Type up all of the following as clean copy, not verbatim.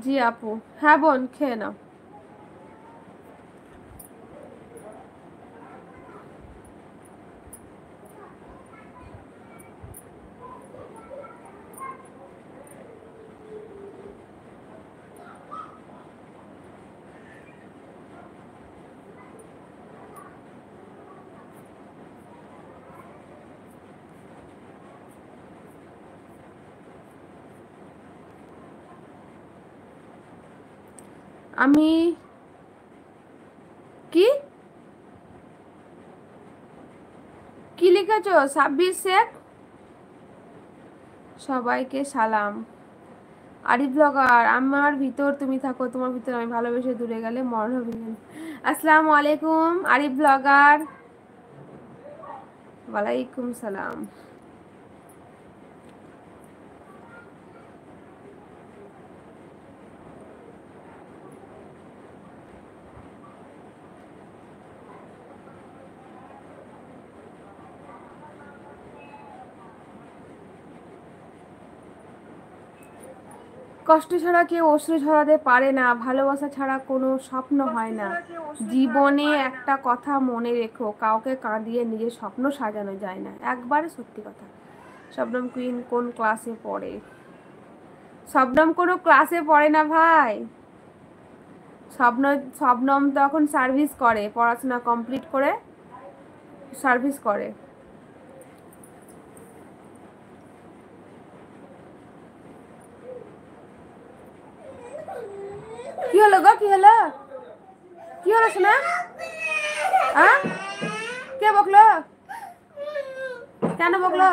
জি আপু। হ্যাঁ বোন, খেয়ে নাও। আমি কি কি লিখেছো? সাব্বির শেখ। সবাইকে সালাম। আরিফ ব্লগার, আমার ভিতর তুমি থাকো, তোমার ভিতর আমি, ভালোবেসে দূরে গেলে মরণ হবে। আসসালামু আলাইকুম আরিফ ব্লগার। ওয়ালাইকুম সালাম। কষ্ট ছাড়া কেউ অশ্রু ঝরাতে পারে না, ভালোবাসা ছাড়া কোনো স্বপ্ন হয় না। জীবনে একটা কথা মনে রেখো, কাউকে কাঁদিয়ে নিজের স্বপ্ন সাজানো যায় না। একবারে সত্যি কথা। শবনম কুইন কোন ক্লাসে পড়ে? শবনম কোনো ক্লাসে পড়ে না ভাই। শবনম তো এখন সার্ভিস করে, পড়াশোনা কমপ্লিট করে সার্ভিস করে। কি হলো গো, কি হলো? কি হলো শোনা? হ্যাঁ, কে বকলো? কেন বকলো?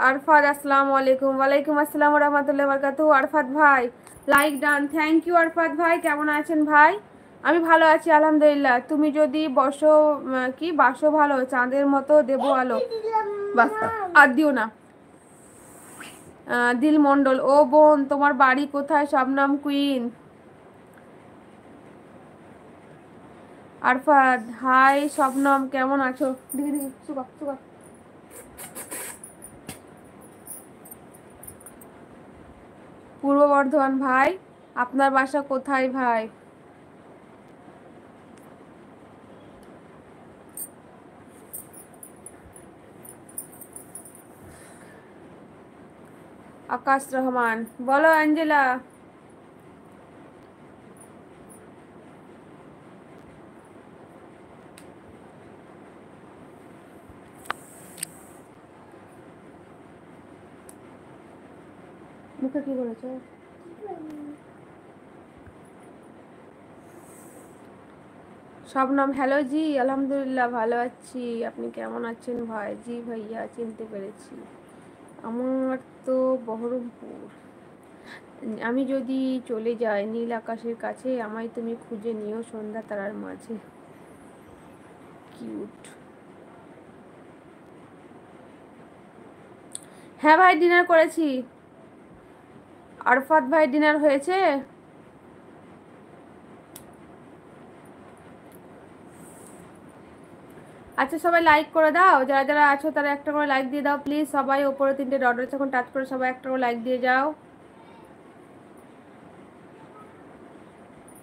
আরফাত, আসসালামু আলাইকুম। ওয়ালাইকুম আসসালাম রহমতুল্লাহ বরকাতু। আরফাত ভাই like done, thank you. Arfat ভাই কেমন আছেন ভাই? আমি ভালো আছি আলহামদুলিল্লাহ। তুমি যদি বসো, কি বাসো ভালো, চাঁদের মতো দেবো আলো। বাস, আর দিও না। দিল মন্ডল, ও বোন তোমার বাড়ি কোথায়? শবনম কুইন। আরফাত হাই, শবনম কেমন আছো? দিদি দিদি সুগা সুগা। পূর্ব বর্ধমান ভাই, আপনার বাসা কোথায় ভাই? আকাশ রহমান, বলো অ্যাঞ্জেলা। মুখে কি বলেছো? শবনম, হ্যালো জি, আলহামদুলিল্লাহ ভালো আছি, আপনি কেমন আছেন ভাই? জি ভাইয়া, চিনতে পেরেছি। আমার তো বহরমপুর। আমি যদি চলে যাই নীল আকাশের কাছে, আমায় তুমি খুঁজে নিও সন্ধ্যা তারার মাঝে। কিউট। হ্যাঁ ভাই, ডিনার করেছি। আরফাত ভাই ডিনার হয়েছে? আচ্ছা সবাই লাইক করে দাও, যারা যারা আছো তারা একটা করে লাইক দিয়ে দাও প্লিজ। সবাই ওপরে তিনটে ডট আছে, এখন টাচ করে সবাই একটা করে লাইক দিয়ে যাও।